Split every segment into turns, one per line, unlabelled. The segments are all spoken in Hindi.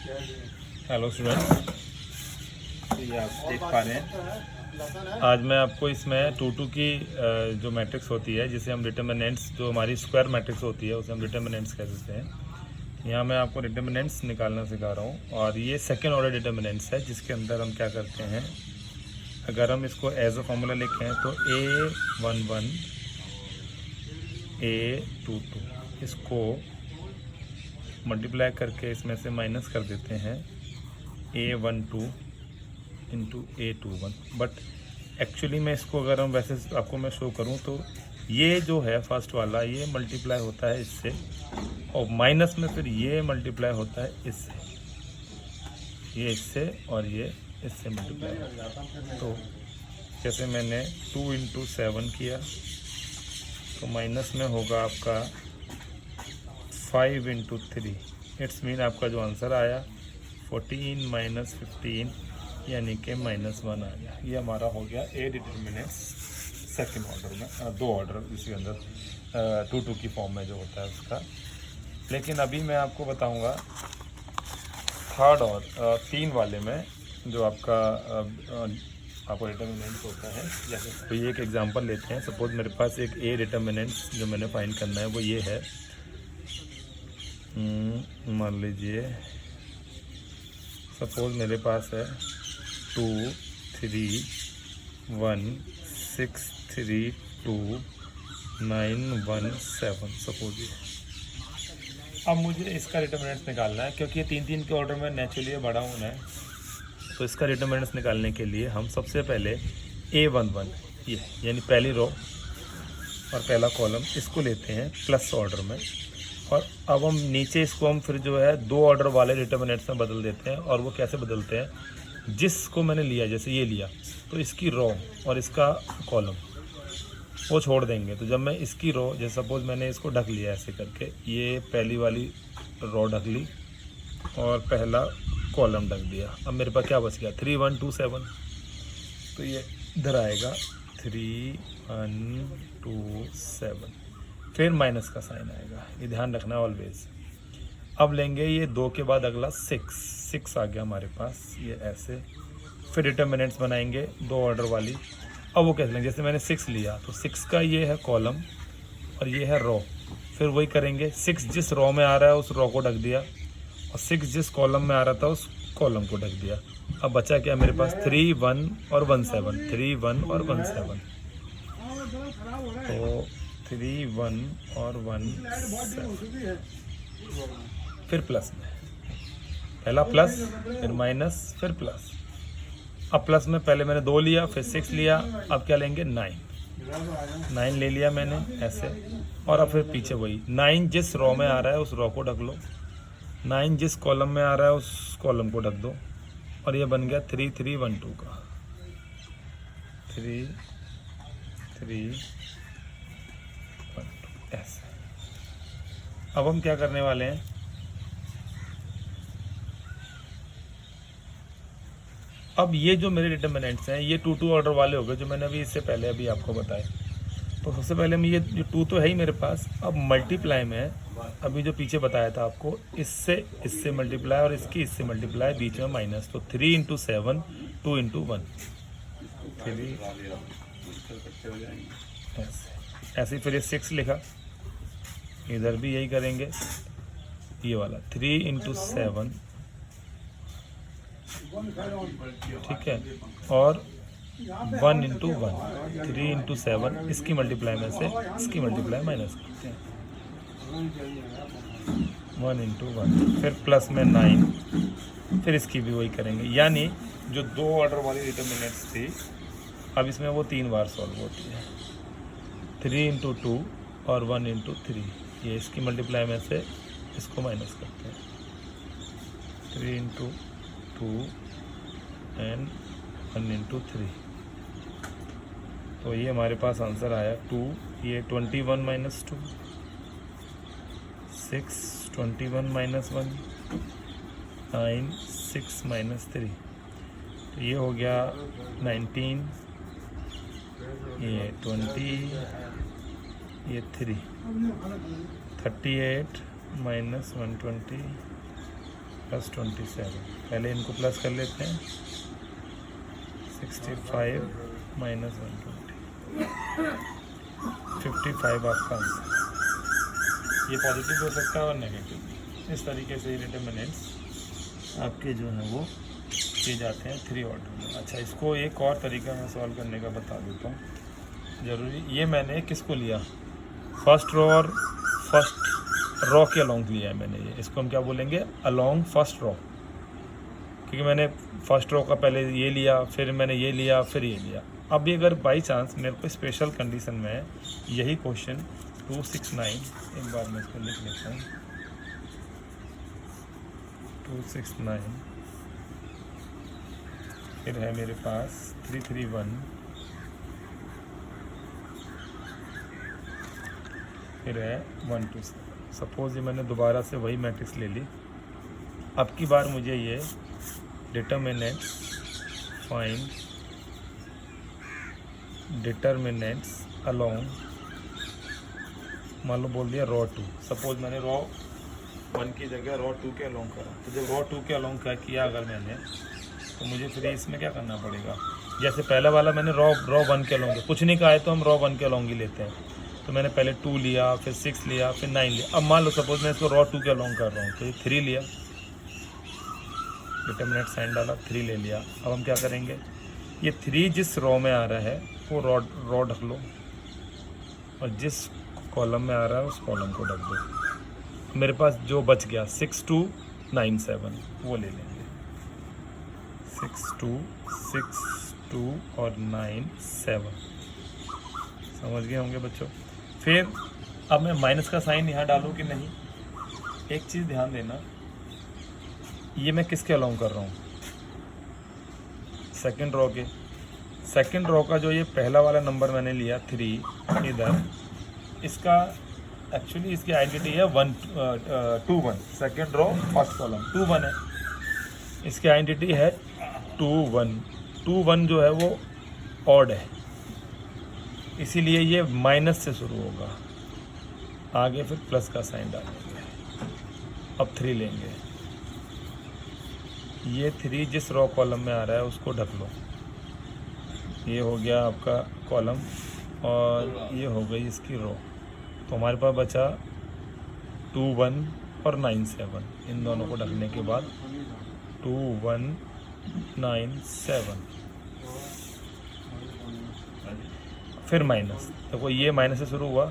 हेलो स्टूडेंट, ये आप देख पा रहे हैं। आज मैं आपको इसमें टू टू की जो मैट्रिक्स होती है, जिसे हम डिटर्मिनेंट्स, जो हमारी स्क्वायर मैट्रिक्स होती है उसे हम डिटर्मिनेंट्स कह सकते हैं। यहाँ मैं आपको डिटर्मिनेंट्स निकालना सिखा रहा हूँ और ये सेकेंड ऑर्डर डिटर्मिनेंट्स है, जिसके अंदर हम क्या करते हैं, अगर हम इसको एज अ फॉर्मूला लिखें तो A11 A22 इसको मल्टीप्लाई करके इसमें से माइनस कर देते हैं A12 into A21। But actually मैं इसको अगर हम वैसे आपको मैं शो करूं तो ये जो है फर्स्ट वाला ये मल्टीप्लाई होता है इससे, और माइनस में फिर ये मल्टीप्लाई होता है इससे, ये इससे और ये इससे मल्टीप्लाई होता है। तो जैसे मैंने 2 इंटू 7 किया तो माइनस में होगा आपका 5 इंटू 3। इट्स मीन आपका जो आंसर आया 14 माइनस 15 यानी कि -1 आ गया। ये हमारा हो गया ए डिटर्मिनेंट्स सेकेंड ऑर्डर में, दो ऑर्डर इसके अंदर 2 की फॉर्म में जो होता है उसका। लेकिन अभी मैं आपको बताऊंगा थर्ड और 3 वाले में जो आपका आपको डिटर्मिनेंट्स होता है। जैसे कोई एक एग्जांपल लेते हैं, सपोज मेरे पास एक ए डिटर्मिनेंट्स जो मैंने फाइंड करना है वो ये है। मान लीजिए सपोज मेरे पास है 2 3 1 6 3 2 9 1 7 सपोज ये। अब मुझे इसका डिटर्मिनेंट्स निकालना है, क्योंकि ये 3 के ऑर्डर में नेचुरली बढ़ा होना है। तो इसका डिटर्मिनेंट्स निकालने के लिए हम सबसे पहले A11 ये यानी पहली रो और पहला कॉलम इसको लेते हैं प्लस ऑर्डर में, और अब हम नीचे इसको हम फिर जो है 2 ऑर्डर वाले डिटर्मिनेंट्स में बदल देते हैं। और वो कैसे बदलते हैं, जिसको मैंने लिया, जैसे ये लिया तो इसकी रो और इसका कॉलम वो छोड़ देंगे। तो जब मैं इसकी रो, जैसे सपोज मैंने इसको ढक लिया ऐसे करके, ये पहली वाली रो ढक ली और पहला कॉलम ढक दिया, अब मेरे पास क्या बच गया 3 1 2 7। तो ये इधर आएगा 3 1 2 7, फिर माइनस का साइन आएगा, ये ध्यान रखना ऑलवेज। अब लेंगे ये 2 के बाद अगला 6 आ गया हमारे पास, ये ऐसे। फिर डिटर्मिनेंट्स बनाएंगे 2 ऑर्डर वाली। अब वो कैसे लेंगे, जैसे मैंने 6 लिया तो 6 का ये है कॉलम और ये है रो। फिर वही करेंगे, 6 जिस रो में आ रहा है उस रो को ढक दिया, और 6 जिस कॉलम में आ रहा था उस कॉलम को ढक दिया। अब बचा क्या मेरे पास 3 1 और 1 7, 3 1 और 1 7। तो 3 1 और 1 7, फिर प्लस में, पहला प्लस फिर माइनस फिर प्लस। अब प्लस में पहले मैंने 2 लिया, फिर 6 लिया, अब क्या लेंगे 9 ले लिया मैंने ऐसे। और अब फिर पीछे वही 9 जिस रो में आ रहा है उस रो को ढक लो, 9 जिस कॉलम में आ रहा है उस कॉलम को ढक दो, और ये बन गया 3 3 1 2 का 3 3 1 2 ऐसे। अब हम क्या करने वाले हैं, अब ये जो मेरे डिटर्मिनेंट्स हैं ये 2 ऑर्डर वाले हो गए, जो मैंने अभी इससे पहले अभी आपको बताए। तो सबसे पहले मैं ये 2 तो है ही मेरे पास, अब मल्टीप्लाई में अभी जो पीछे बताया था आपको, इससे मल्टीप्लाई और इससे मल्टीप्लाई, बीच में माइनस। तो 3 इंटू 7 2 इंटू 1 ऐसे। फिर ये 6 लिखा, इधर भी यही करेंगे, ये वाला 3 इंटू 7, ठीक है, और 1 इंटू 1, 3 इंटू 7, इसकी मल्टीप्लाई में से इसकी मल्टीप्लाई माइनस करते हैं, 1 इंटू 1, फिर प्लस में 9, फिर इसकी भी वही करेंगे। यानी जो 2 ऑर्डर वाली डिटर्मिनेंट्स थी, अब इसमें वो 3 बार सॉल्व होती है, 3 इंटू 2 और 1 इंटू 3, ये इसकी मल्टीप्लाई में से इसको माइनस करते हैं, 3 इंटू 2 एंड 1 इंटू 3। तो ये हमारे पास आंसर आया 2, ये 21 माइनस 2, 6 21 माइनस 1, 9 6 माइनस 3। तो ये हो गया 19, ये 20, ये 3, 38 माइनस 120 प्लस 27। पहले इनको प्लस कर लेते हैं। 65 माइनस 120, 55 आपका आंसर। ये पॉजिटिव हो सकता है और नेगेटिव। इस तरीके से डिटर्मिनेंट्स आपके जो हैं वो किए जाते हैं 3 ऑर्डर में। अच्छा, इसको एक और तरीका मैं सॉल्व करने का बता देता हूँ ज़रूरी। ये मैंने किसको लिया, फर्स्ट रो और फर्स्ट रो के अलोंग लिया है मैंने। ये इसको हम क्या बोलेंगे, अलोंग फर्स्ट रो, क्योंकि मैंने फर्स्ट रो का पहले ये लिया, फिर मैंने ये लिया, फिर ये लिया। अब ये अगर बाई चांस मेरे को स्पेशल कंडीशन में यही क्वेश्चन 269, एक बार मैं इसको लिख लेता हूँ, 269, फिर है मेरे पास 331, फिर है 127। सपोज ये मैंने दोबारा से वही मैट्रिक्स ले ली। अब की बार मुझे ये डिटर्मिनेंट्स फाइंड डिटर्मिनेंट्स अलोंग, मान लो बोल दिया रो 2। सपोज मैंने रो 1 की जगह रो 2 के अलोंग करा, तो जब रो 2 के अलोंग क्या किया अगर मैंने, तो मुझे फिर इसमें क्या करना पड़ेगा। जैसे पहला वाला मैंने रो 1 के अलोंग, कुछ नहीं कहा है तो हम रो 1 के अलोंग ही लेते हैं। तो मैंने पहले 2 लिया, फिर 6 लिया, फिर 9 लिया। अब मान लो सपोज मैं इसको रो 2 के अलोंग कर रहा हूँ, तो ये 3 लिया, डिटर्मिनेंट साइन डाला, 3 ले लिया। अब हम क्या करेंगे, ये 3 जिस रो में आ रहा है वो रो ढक लो, और जिस कॉलम में आ रहा है उस कॉलम को ढक दो। मेरे पास जो बच गया 6297 वो ले लेंगे। 6262 और 97, समझ गए होंगे बच्चों। फिर अब मैं माइनस का साइन यहाँ डालूँ कि नहीं, एक चीज़ ध्यान देना, ये मैं किसके अलोंग कर रहा हूँ, सेकंड रो के। सेकंड रो का जो ये पहला वाला नंबर मैंने लिया 3 इधर, इसका एक्चुअली इसकी आइडेंटिटी है 21। सेकंड रो फर्स्ट कॉलम 21 है, इसकी आइडेंटिटी है 21। 21 जो है वो ऑड है, इसीलिए ये माइनस से शुरू होगा, आगे फिर प्लस का साइन डालेंगे। अब 3 लेंगे, ये 3 जिस रो कॉलम में आ रहा है उसको ढक लो। ये हो गया आपका कॉलम और ये हो गई इसकी रो। तो हमारे पास बचा 21 और 97, इन दोनों को ढकने के बाद 2197, फिर माइनस। देखो ये माइनस से शुरू हुआ,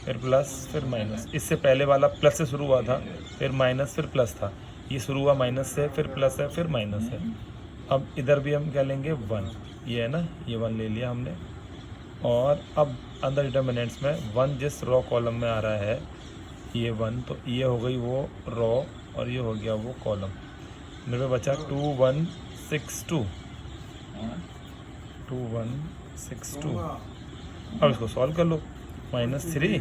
फिर प्लस, फिर माइनस। इससे पहले वाला प्लस से शुरू हुआ था, फिर माइनस, फिर प्लस था। ये शुरू हुआ माइनस से, फिर प्लस है, फिर माइनस है। अब इधर भी हम क्या लेंगे 1, ये है ना, ये 1 ले लिया हमने। और अब अंदर डिटर्मिनेंट्स में 1 जिस रो कॉलम में आ रहा है ये 1, तो ये हो गई वो रो और ये हो गया वो कॉलम। मेरे पे बचा 2162, 2162। अब इसको सॉल्व कर लो। -3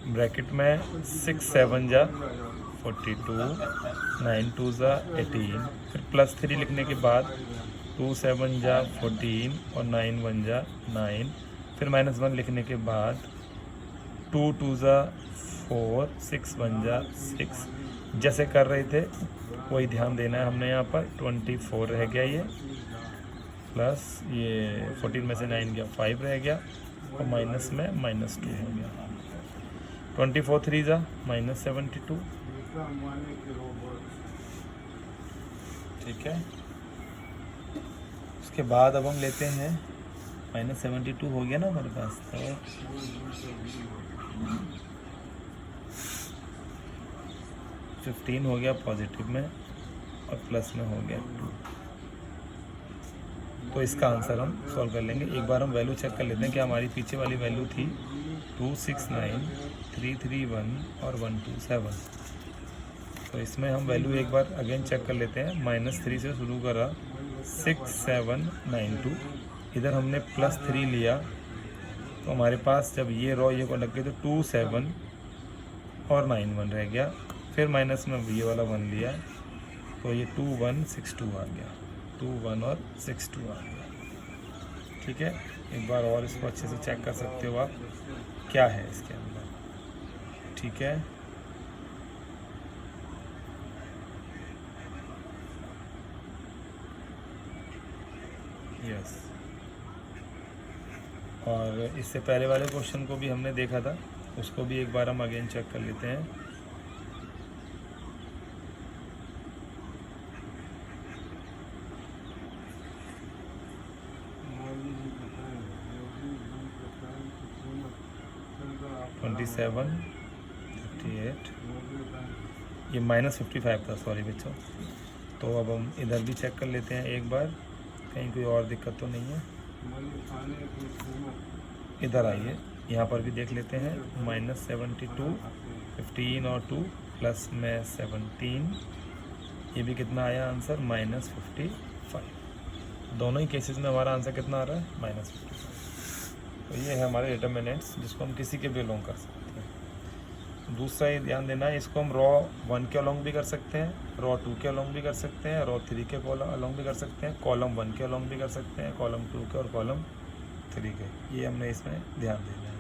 ब्रैकेट में 6 7 जा 42, 9 2 जा 18, फिर +3 लिखने के बाद 2 7 जा 14 और 9 1 जा 9, फिर -1 लिखने के बाद 2 2 जा 4, 6 1 जा 6। जैसे कर रहे थे वही ध्यान देना है हमने। यहाँ पर 24 रह गया, ये प्लस ये 14 में से 9 गया 5 रह गया, और माइनस में -2 हो गया। 24 3 जा -72, ठीक है। उसके बाद अब हम लेते हैं -72 हो गया ना हमारे पास, तो 15 हो गया पॉजिटिव में और प्लस में हो गया 2। तो इसका आंसर हम सॉल्व कर लेंगे। एक बार हम वैल्यू चेक कर लेते हैं कि हमारी पीछे वाली वैल्यू थी 269, 331 और 127। तो इसमें हम वैल्यू एक बार अगेन चेक कर लेते हैं। -3 से शुरू करा 6792, इधर हमने +3 लिया, तो हमारे पास जब ये रो ये को लग गए तो 2 7 और 9 1 रह गया, फिर माइनस में ये वाला 1 लिया, तो ये 2162 आ गया, 21 और 62 आ गया, ठीक है। एक बार और इसको अच्छे से चेक कर सकते हो आप क्या है इसके अंदर, ठीक है। यस। और इससे पहले वाले क्वेश्चन को भी हमने देखा था, उसको भी एक बार हम अगेन चेक कर लेते हैं। $27.58, ये -55 था, सॉरी बच्चों। तो अब हम इधर भी चेक कर लेते हैं एक बार, कहीं कोई और दिक्कत तो नहीं है। इधर आइए, यहाँ पर भी देख लेते हैं। -72, 15 और 2 प्लस में 17, ये भी कितना आया आंसर? -55। दोनों ही केसेस में हमारा आंसर कितना आ रहा है? -55। तो ये है हमारे डिटर्मिनेंट्स, जिसको हम किसी के भी अलोंग कर सकते हैं। दूसरा ये ध्यान देना है, इसको हम रॉ 1 के अलोंग भी कर सकते हैं, रॉ 2 के अलोंग भी कर सकते हैं, रॉ 3 के अलोंग भी कर सकते हैं, कॉलम 1 के अलोंग भी कर सकते हैं, कॉलम 2 के और कॉलम 3 के। ये हमने इसमें ध्यान देना है।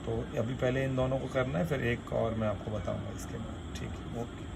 तो अभी पहले इन दोनों को करना है, फिर एक और मैं आपको बताऊँगा इसके बाद। ठीक है, ओके।